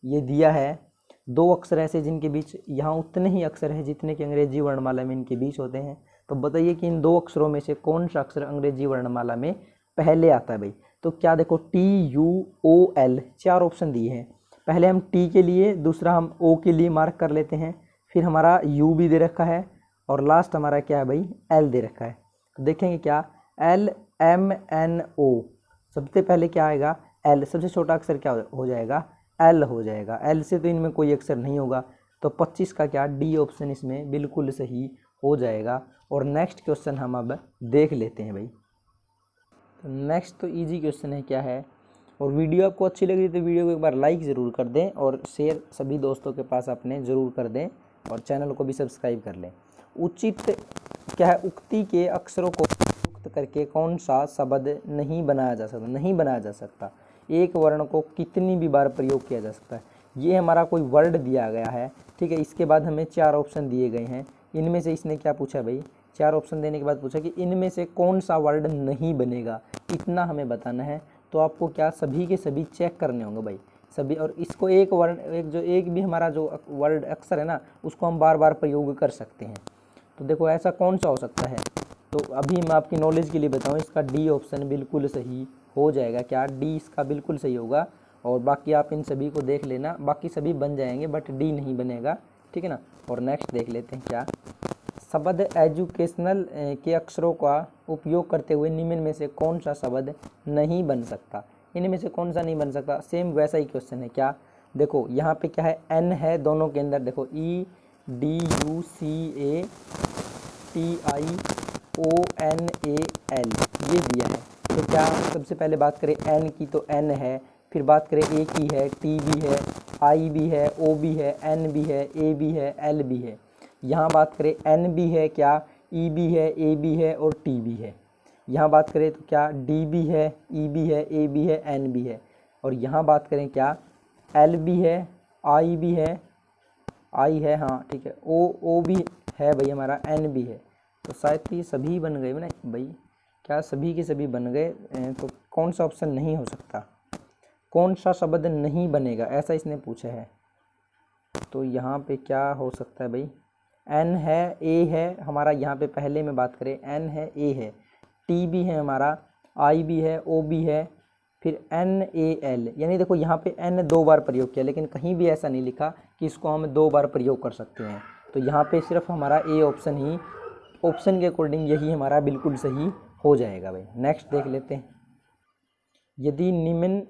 ये दिया है, दो अक्षर ऐसे जिनके बीच यहाँ उतने ही अक्षर हैं जितने कि अंग्रेजी वर्णमाला में इनके बीच होते हैं। तो बताइए कि इन दो अक्षरों में से कौन सा अक्षर अंग्रेजी वर्णमाला में पहले आता है भाई। तो क्या देखो TUOL, चार ऑप्शन दिए हैं, पहले हम T के लिए, दूसरा हम O के लिए मार्क कर लेते हैं, फिर हमारा U भी दे रखा है, और लास्ट हमारा क्या है भाई L दे रखा है। तो देखेंगे क्या LMNO, सबसे पहले क्या आएगा L, सबसे छोटा अक्षर क्या हो जाएगा L हो जाएगा। L से तो इनमें कोई अक्षर नहीं होगा, तो 25 का क्या D ऑप्शन इसमें बिल्कुल सही हो जाएगा। और नेक्स्ट क्वेश्चन हम अब देख लेते हैं भाई। तो नेक्स्ट तो इजी क्वेश्चन है, क्या है, और वीडियो आपको अच्छी लगी तो वीडियो को एक बार लाइक ज़रूर कर दें, और शेयर सभी दोस्तों के पास अपने ज़रूर कर दें, और चैनल को भी सब्सक्राइब कर लें। उचित क्या है, उक्ति के अक्षरों को युक्त करके कौन सा शब्द नहीं बनाया जा सकता, नहीं बनाया जा सकता। एक वर्ण को कितनी भी बार प्रयोग किया जा सकता है। ये हमारा कोई वर्ड दिया गया है, ठीक है, इसके बाद हमें चार ऑप्शन दिए गए हैं, इनमें से इसने क्या पूछा भाई, चार ऑप्शन देने के बाद पूछा कि इनमें से कौन सा वर्ड नहीं बनेगा, इतना हमें बताना है। तो आपको क्या सभी के सभी चेक करने होंगे भाई, सभी, और इसको एक वर्ड, एक जो एक भी हमारा जो वर्ड अक्षर है ना उसको हम बार बार प्रयोग कर सकते हैं। तो देखो ऐसा कौन सा हो सकता है, तो अभी मैं आपकी नॉलेज के लिए बताऊँ, इसका डी ऑप्शन बिल्कुल सही हो जाएगा। क्या डी इसका बिल्कुल सही होगा, और बाकी आप इन सभी को देख लेना, बाकी सभी बन जाएंगे बट डी नहीं बनेगा, ठीक है ना। और नेक्स्ट देख लेते हैं क्या, शब्द एजुकेशनल के अक्षरों का उपयोग करते हुए निम्न में से कौन सा शब्द नहीं बन सकता, इनमें से कौन सा नहीं बन सकता। सेम वैसा ही क्वेश्चन है। क्या देखो यहाँ पे क्या है, एन है दोनों के अंदर, देखो EDUCATIONAL ये दिया है। तो क्या सबसे पहले बात करें एन की, तो एन है, फिर बात करें ए की है, टी भी है, आई भी है, ओ भी है, एन भी है, ए भी है, एल भी है। यहाँ बात करें एन भी है, क्या ई भी है, ए भी है और टी भी है। यहाँ बात करें तो क्या डी भी है, ई भी है, ए भी है, एन भी है। और यहाँ बात करें क्या एल भी है, आई भी है, आई है, हाँ ठीक है, ओ भी है भाई हमारा, एन भी है। तो शायद ये सभी बन गए ना भाई, क्या सभी के सभी बन गए। तो कौन सा ऑप्शन नहीं हो सकता, कौन सा शब्द नहीं बनेगा, ऐसा इसने पूछा है। तो यहाँ पे क्या हो सकता है भाई, एन है, ए है हमारा, यहाँ पे पहले में बात करें एन है, ए है, टी भी है हमारा, आई भी है, ओ भी है, फिर एन ए एल, यानी देखो यहाँ पे एन 2 बार प्रयोग किया, लेकिन कहीं भी ऐसा नहीं लिखा कि इसको हम 2 बार प्रयोग कर सकते हैं। तो यहाँ पे सिर्फ हमारा ए ऑप्शन ही, ऑप्शन के अकॉर्डिंग यही हमारा बिल्कुल सही हो जाएगा भाई। नेक्स्ट देख लेते हैं, यदि निम्न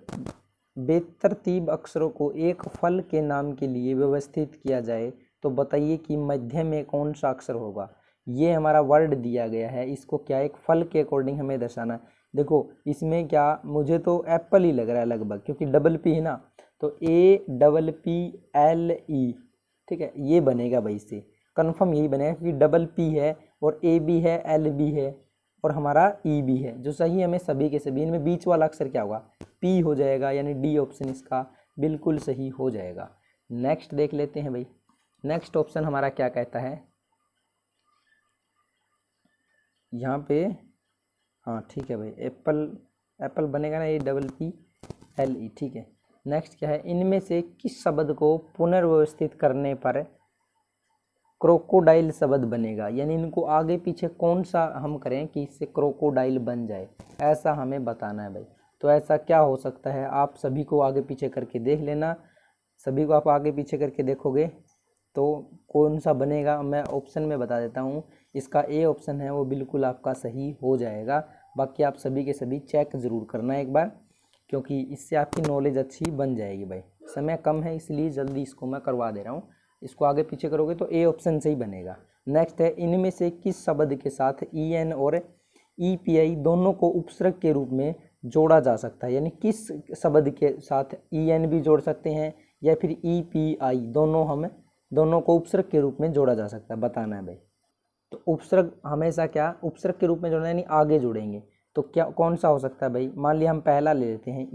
बेतरतीब अक्षरों को एक फल के नाम के लिए व्यवस्थित किया जाए तो बताइए कि मध्य में कौन सा अक्षर होगा। ये हमारा वर्ड दिया गया है, इसको क्या एक फल के अकॉर्डिंग हमें दर्शाना है। देखो इसमें क्या, मुझे तो एप्पल ही लग रहा है लगभग, क्योंकि डबल पी है ना, तो APPLE, ठीक है, ये बनेगा भाई, इससे कन्फर्म यही बनेगा, क्योंकि डबल पी है और ए भी है, एल भी है और हमारा ई भी है। जो सही हमें सभी के सभी, इनमें बीच वाला अक्षर क्या होगा, पी हो जाएगा, यानी डी ऑप्शन इसका बिल्कुल सही हो जाएगा। नेक्स्ट देख लेते हैं भाई, नेक्स्ट ऑप्शन हमारा क्या कहता है यहाँ पे, हाँ ठीक है भाई, एप्पल, एप्पल बनेगा ना, APPLE, ठीक है। नेक्स्ट क्या है, इनमें से किस शब्द को पुनर्व्यवस्थित करने पर क्रोकोडाइल शब्द बनेगा, यानी इनको आगे पीछे कौन सा हम करें कि इससे क्रोकोडाइल बन जाए, ऐसा हमें बताना है भाई। तो ऐसा क्या हो सकता है, आप सभी को आगे पीछे करके देख लेना, सभी को आप आगे पीछे करके देखोगे तो कौन सा बनेगा, मैं ऑप्शन में बता देता हूँ। इसका ए ऑप्शन है वो बिल्कुल आपका सही हो जाएगा। बाकी आप सभी के सभी चेक ज़रूर करना एक बार, क्योंकि इससे आपकी नॉलेज अच्छी बन जाएगी भाई। समय कम है इसलिए जल्दी इसको मैं करवा दे रहा हूँ, इसको आगे पीछे करोगे तो ए ऑप्शन से ही बनेगा। नेक्स्ट है, इनमें से किस शब्द के साथ EN और EPI दोनों को उपसर्ग के रूप में जोड़ा जा सकता है, यानी किस शब्द के साथ EN भी जोड़ सकते हैं या फिर EPI, दोनों को उपसर्ग के रूप में जोड़ा जा सकता है, बताना है भाई। तो उपसर्ग हमेशा क्या, उपसर्ग के रूप में जोड़ना यानी आगे जोड़ेंगे, तो क्या कौन सा हो सकता है भाई। मान लिया हम पहला ले लेते हैं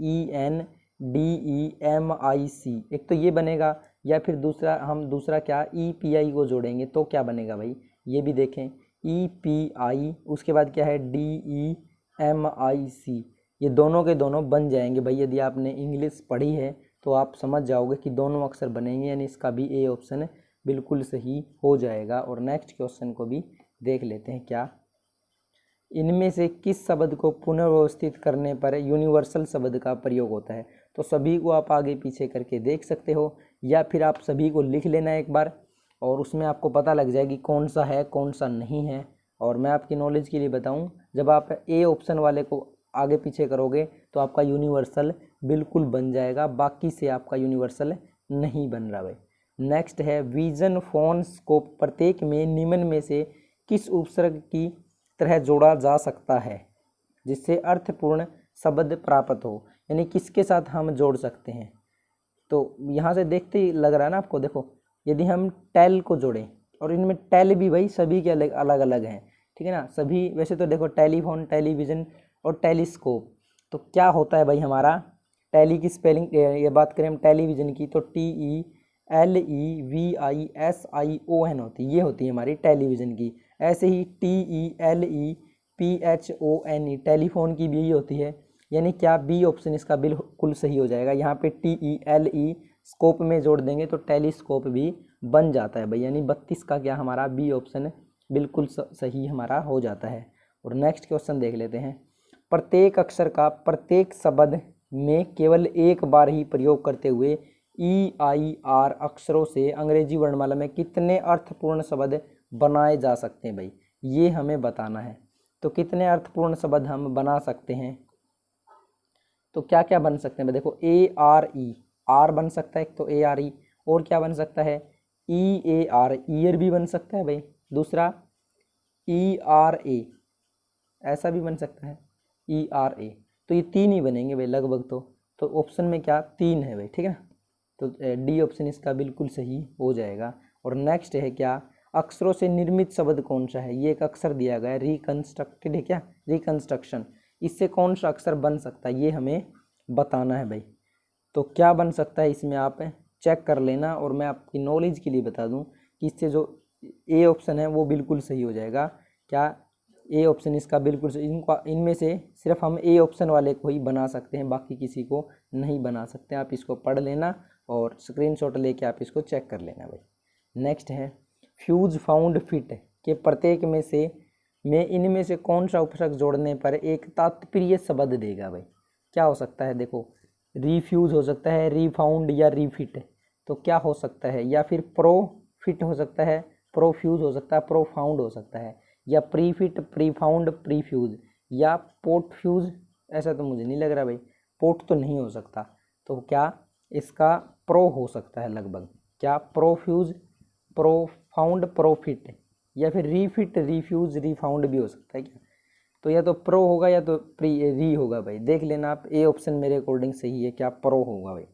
ENDEMIC, एक तो ये बनेगा, या फिर दूसरा क्या EPI को जोड़ेंगे तो क्या बनेगा भाई, ये भी देखें, EPI, उसके बाद क्या है DEMIC, ये दोनों के दोनों बन जाएंगे भाई। यदि आपने इंग्लिश पढ़ी है तो आप समझ जाओगे कि दोनों अक्षर बनेंगे, यानी इसका भी ए ऑप्शन बिल्कुल सही हो जाएगा। और नेक्स्ट क्वेश्चन को भी देख लेते हैं, क्या इनमें से किस शब्द को पुनर्व्यवस्थित करने पर यूनिवर्सल शब्द का प्रयोग होता है। तो सभी को आप आगे पीछे करके देख सकते हो, या फिर आप सभी को लिख लेना एक बार, और उसमें आपको पता लग जाएगी कौन सा है कौन सा नहीं है। और मैं आपकी नॉलेज के लिए बताऊं, जब आप ए ऑप्शन वाले को आगे पीछे करोगे तो आपका यूनिवर्सल बिल्कुल बन जाएगा, बाकी से आपका यूनिवर्सल नहीं बन रहा भाई। नेक्स्ट है, विजन फोन्स को प्रत्येक में निम्न में से किस उपसर्ग की तरह जोड़ा जा सकता है जिससे अर्थपूर्ण शब्द प्राप्त हो, यानी किसके साथ हम जोड़ सकते हैं। तो यहाँ से देखते ही लग रहा है ना आपको, देखो यदि हम टेल को जोड़ें, और इनमें टेल भी भाई सभी के अलग अलग हैं, ठीक है ना, सभी वैसे तो देखो टेलीफोन, टेलीविज़न और टेलीस्कोप, तो क्या होता है भाई हमारा, टेली की स्पेलिंग, ये बात करें हम टेलीविज़न की तो TELEVISION होती है, ये होती है हमारी टेलीविज़न की। ऐसे ही TELEPHONE टेलीफोन की भी यही होती है, यानी क्या, बी ऑप्शन इसका बिल्कुल सही हो जाएगा। यहाँ पे TELE स्कोप में जोड़ देंगे तो टेलीस्कोप भी बन जाता है भाई, यानी 32 का क्या हमारा बी ऑप्शन बिल्कुल सही हमारा हो जाता है। और नेक्स्ट क्वेश्चन देख लेते हैं। प्रत्येक अक्षर का प्रत्येक शब्द में केवल एक बार ही प्रयोग करते हुए EIR अक्षरों से अंग्रेजी वर्णमाला में कितने अर्थपूर्ण शब्द बनाए जा सकते हैं भाई, ये हमें बताना है। तो कितने अर्थपूर्ण शब्द हम बना सकते हैं, तो क्या क्या बन सकते हैं भाई, देखो ARE, आर बन सकता है एक तो ARE, और क्या बन सकता है EAR, ईयर भी बन सकता है भाई, दूसरा ERA, ऐसा भी बन सकता है ERA। तो ये 3 ही बनेंगे भाई लगभग। तो ऑप्शन में क्या 3 है भाई, ठीक है ना। तो डी ऑप्शन इसका बिल्कुल सही हो जाएगा। और नेक्स्ट है क्या, अक्षरों से निर्मित शब्द कौन सा है, ये एक अक्षर दिया गया है, रिकंस्ट्रक्टेड है क्या, रिकंस्ट्रक्शन, इससे कौन सा अक्षर बन सकता है ये हमें बताना है भाई। तो क्या बन सकता है इसमें आप चेक कर लेना, और मैं आपकी नॉलेज के लिए बता दूं कि इससे जो ए ऑप्शन है वो बिल्कुल सही हो जाएगा। क्या, ए ऑप्शन इसका बिल्कुल सही, इनमें से सिर्फ हम ए ऑप्शन वाले को ही बना सकते हैं, बाकी किसी को नहीं बना सकते। आप इसको पढ़ लेना और स्क्रीनशॉट लेके आप इसको चेक कर लेना भाई। नेक्स्ट है फ्यूज फाउंड फिट के प्रत्येक में इनमें से कौन सा उपसर्ग जोड़ने पर एक तात्पर्य शब्द देगा भाई। क्या हो सकता है, देखो रीफ्यूज हो सकता है, रीफाउंड या रीफिट, तो क्या हो सकता है, या फिर प्रोफिट हो सकता है, प्रोफ्यूज हो सकता है, प्रोफाउंड हो सकता है, या प्रीफिट, प्रीफाउंड, प्रीफ्यूज, या पोर्टफ्यूज। ऐसा तो मुझे नहीं लग रहा भाई, पोर्ट तो नहीं हो सकता, तो क्या इसका प्रो हो सकता है लगभग, क्या प्रोफ्यूज, प्रोफाउंड, प्रोफिट, या फिर रीफिट, रीफ्यूज, रीफाउंड भी हो सकता है क्या। तो या तो प्रो होगा या तो री होगा भाई, देख लेना आप। ए ऑप्शन मेरे अकॉर्डिंग सही है, क्या प्रो होगा भाई।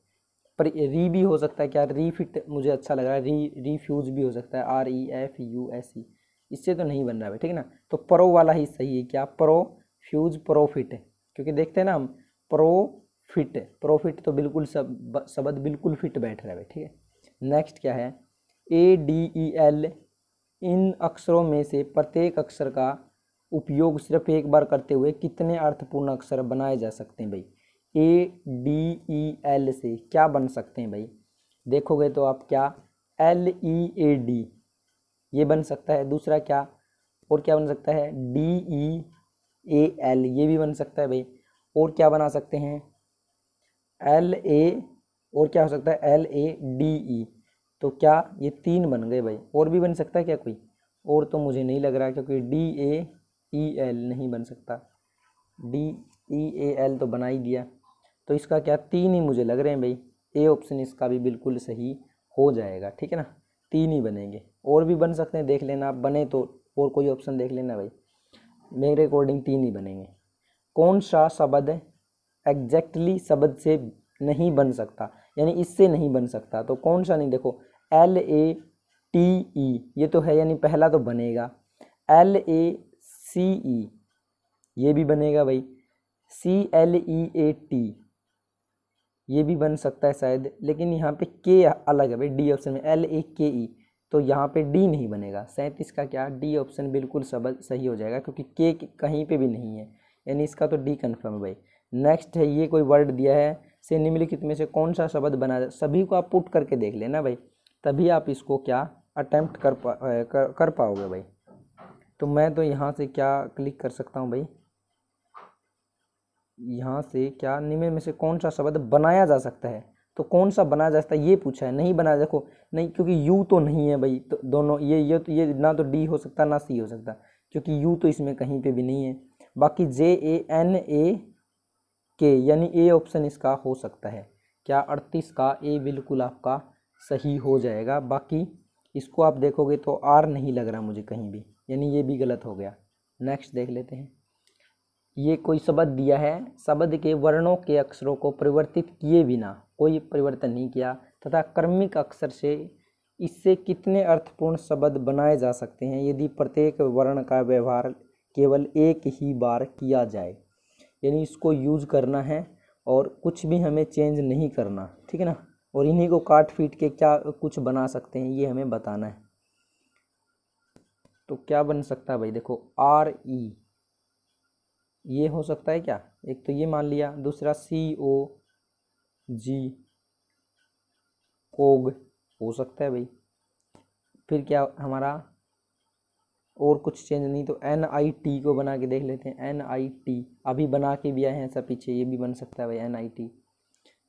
पर री भी हो सकता है क्या, रीफिट मुझे अच्छा लग रहा है, रीफ्यूज भी हो सकता है, REFUSE, इससे तो नहीं बन रहा है ठीक है ना। तो प्रो वाला ही सही है, क्या प्रो फ्यूज प्रोफिट, क्योंकि देखते हैं ना हम प्रोफिट, प्रॉफिट तो बिल्कुल शब्द बिल्कुल फिट बैठ रहा है ठीक है। नेक्स्ट क्या है, ADEL, इन अक्षरों में से प्रत्येक अक्षर का उपयोग सिर्फ एक बार करते हुए कितने अर्थपूर्ण अक्षर बनाए जा सकते हैं भाई। ADEL से क्या बन सकते हैं भाई, देखोगे तो आप क्या LEAD ये बन सकता है, दूसरा क्या, और क्या बन सकता है DEAL ये भी बन सकता है भाई, और क्या बना सकते हैं LA, और क्या हो सकता है LADE। तो क्या ये 3 बन गए भाई, और भी बन सकता है क्या कोई, और तो मुझे नहीं लग रहा, क्योंकि DAEL नहीं बन सकता, DEAL तो बना ही दिया। तो इसका क्या 3 ही मुझे लग रहे हैं भाई, ए ऑप्शन इसका भी बिल्कुल सही हो जाएगा ठीक है ना, 3 ही बनेंगे, और भी बन सकते हैं देख लेना आप, बने तो और कोई ऑप्शन देख लेना भाई, मेरे अकॉर्डिंग 3 ही बनेंगे। कौन सा शब्द एग्जैक्टली शब्द से नहीं बन सकता, यानी इससे नहीं बन सकता, तो कौन सा नहीं, देखो LATE ये तो है, यानी पहला तो बनेगा, LACE ये भी बनेगा भाई, CLEAT ये भी बन सकता है शायद, लेकिन यहाँ पे के अलग है भाई, डी ऑप्शन में LAKE, तो यहाँ पे डी नहीं बनेगा। 37 का क्या, डी ऑप्शन बिल्कुल शब्द सही हो जाएगा, क्योंकि के कहीं पे भी नहीं है, यानी इसका तो डी कन्फर्म है भाई। नेक्स्ट है, ये कोई वर्ड दिया है, से निम्नलिखित में से कौन सा शब्द बना, सभी को आप पुट करके देख लेना भाई, तभी आप इसको क्या अटेम्प्ट कर पाओगे भाई। तो मैं तो यहाँ से क्या क्लिक कर सकता हूँ भाई, यहाँ से क्या निम्न में से कौन सा शब्द बनाया जा सकता है, तो कौन सा बनाया जा सकता है ये पूछा है, नहीं बनाया, देखो नहीं, क्योंकि यू तो नहीं है भाई, तो दोनों ये ना तो डी हो सकता ना सी हो सकता, क्योंकि यू तो इसमें कहीं पे भी नहीं है। बाकी JANAK यानी ए ऑप्शन इसका हो सकता है, क्या 38 का ए बिल्कुल आपका सही हो जाएगा। बाकी इसको आप देखोगे तो आर नहीं लग रहा मुझे कहीं भी, यानी ये भी गलत हो गया। नेक्स्ट देख लेते हैं, ये कोई शब्द दिया है, शब्द के वर्णों के अक्षरों को परिवर्तित किए बिना, कोई परिवर्तन नहीं किया, तथा क्रमिक अक्षर से इससे कितने अर्थपूर्ण शब्द बनाए जा सकते हैं यदि प्रत्येक वर्ण का व्यवहार केवल एक ही बार किया जाए, यानी इसको यूज करना है और कुछ भी हमें चेंज नहीं करना ठीक है ना, और इन्हीं को काट पीट के क्या कुछ बना सकते हैं ये हमें बताना है। तो क्या बन सकता है भाई, देखो RE ये हो सकता है क्या, एक तो ये मान लिया, दूसरा CO G कोग हो सकता है भाई। फिर क्या हमारा और कुछ चेंज नहीं तो NIT को बना के देख लेते हैं। NIT अभी बना के भी आए हैं सब पीछे, ये भी बन सकता है भाई NIT।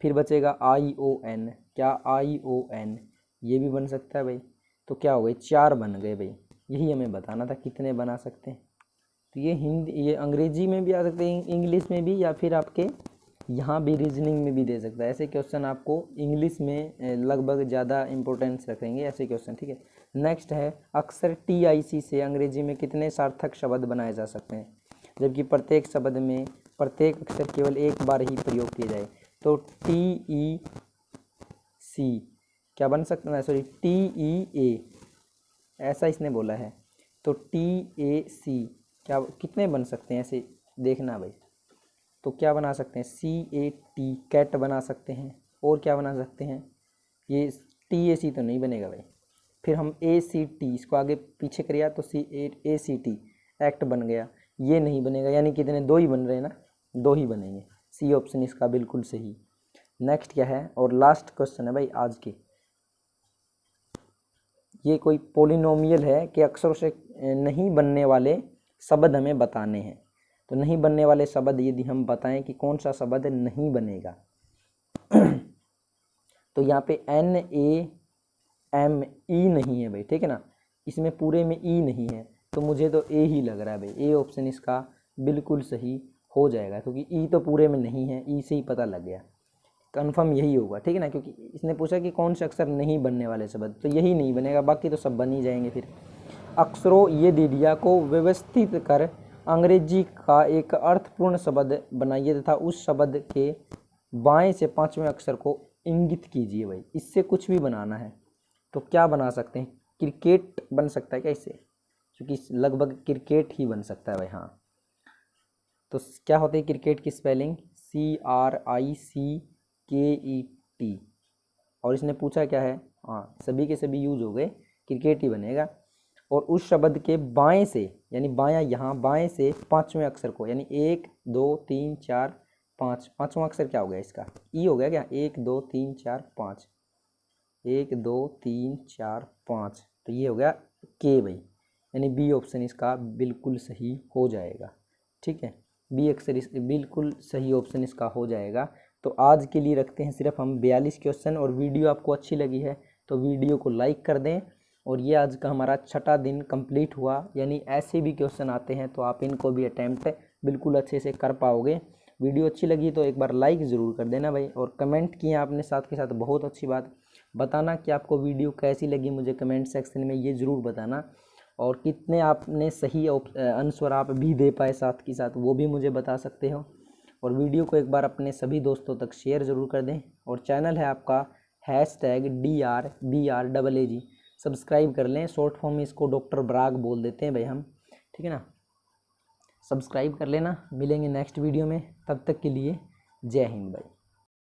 फिर बचेगा ION, क्या ION, ये भी बन सकता है भाई। तो क्या हो गए, 4 बन गए भाई। यही हमें बताना था कितने बना सकते हैं। तो ये हिंदी, ये अंग्रेजी में भी आ सकते हैं, इंग्लिश में भी, या फिर आपके यहाँ भी रीजनिंग में भी दे सकता है। ऐसे क्वेश्चन आपको इंग्लिश में लगभग ज़्यादा इंपॉर्टेंस रखेंगे ऐसे क्वेश्चन, ठीक है। नेक्स्ट है, अक्सर TIC से अंग्रेजी में कितने सार्थक शब्द बनाए जा सकते हैं, जबकि प्रत्येक शब्द में प्रत्येक अक्षर केवल एक बार ही प्रयोग किया जाए। तो TEC क्या बन सकता है, सॉरी TEA, ऐसा इसने बोला है। तो TAC क्या कितने बन सकते हैं ऐसे देखना भाई। तो क्या बना सकते हैं, CAT कैट बना सकते हैं, और क्या बना सकते हैं, ये TAC तो नहीं बनेगा भाई। फिर हम ACT, इसको आगे पीछे करिए तो ACT एक्ट बन गया, ये नहीं बनेगा, यानी कितने, 2 ही बन रहे हैं ना, 2 ही बनेंगे। C ऑप्शन इसका बिल्कुल सही। नेक्स्ट क्या है, और लास्ट क्वेश्चन है भाई आज के, ये कोई पोलिनोमियल है कि अक्षरों से नहीं बनने वाले शब्द हमें बताने हैं। तो नहीं बनने वाले शब्द यदि हम बताएं कि कौन सा शब्द नहीं बनेगा, तो यहाँ पे NAME नहीं है भाई, ठीक है ना, इसमें पूरे में E नहीं है, तो मुझे तो A ही लग रहा है भाई। A ऑप्शन इसका बिल्कुल सही हो जाएगा, क्योंकि E तो पूरे में नहीं है, E से ही पता लग गया, कन्फर्म यही होगा, ठीक है ना। क्योंकि इसने पूछा कि कौन से अक्षर नहीं बनने वाले शब्द, तो यही नहीं बनेगा, बाकी तो सब बन ही जाएंगे। फिर अक्षरों ये दीदिया को व्यवस्थित कर अंग्रेजी का एक अर्थपूर्ण शब्द बनाइए तथा उस शब्द के बाएं से 5वें अक्षर को इंगित कीजिए भाई। इससे कुछ भी बनाना है तो क्या बना सकते हैं, क्रिकेट बन सकता है क्या इससे, क्योंकि लगभग क्रिकेट ही बन सकता है भाई। हाँ, तो क्या होती है क्रिकेट की स्पेलिंग, CRICKET, और इसने पूछा क्या है, हाँ सभी के सभी यूज हो गए, क्रिकेट ही बनेगा। और उस शब्द के बाएं से, यानी बायां यहाँ बाएं से 5वें अक्षर को, यानी 1 2 3 4 5, 5वां अक्षर क्या हो गया इसका, ई हो गया क्या, 1 2 3 4 5, 1 2 3 4 5, तो ये हो गया के भाई, यानी बी ऑप्शन इसका बिल्कुल सही हो जाएगा, ठीक है। बी अक्षर इस बिल्कुल सही ऑप्शन इसका हो जाएगा। तो आज के लिए रखते हैं सिर्फ हम 42 क्वेश्चन, और वीडियो आपको अच्छी लगी है तो वीडियो को लाइक कर दें। और ये आज का हमारा 6ठा दिन कंप्लीट हुआ, यानी ऐसे भी क्वेश्चन आते हैं तो आप इनको भी अटैम्प्ट बिल्कुल अच्छे से कर पाओगे। वीडियो अच्छी लगी तो एक बार लाइक ज़रूर कर देना भाई, और कमेंट किए आपने साथ के साथ, बहुत अच्छी बात। बताना कि आपको वीडियो कैसी लगी, मुझे कमेंट सेक्शन में ये ज़रूर बताना, और कितने आपने सही आंसर आप भी दे पाए साथ के साथ, वो भी मुझे बता सकते हो। और वीडियो को एक बार अपने सभी दोस्तों तक शेयर ज़रूर कर दें, और चैनल है आपका #DRBRAAG, सब्सक्राइब कर लें। शॉर्ट फॉर्म में इसको डॉक्टर ब्राग बोल देते हैं भाई हम, ठीक है ना, सब्सक्राइब कर लेना। मिलेंगे नेक्स्ट वीडियो में, तब तक के लिए जय हिंद भाई।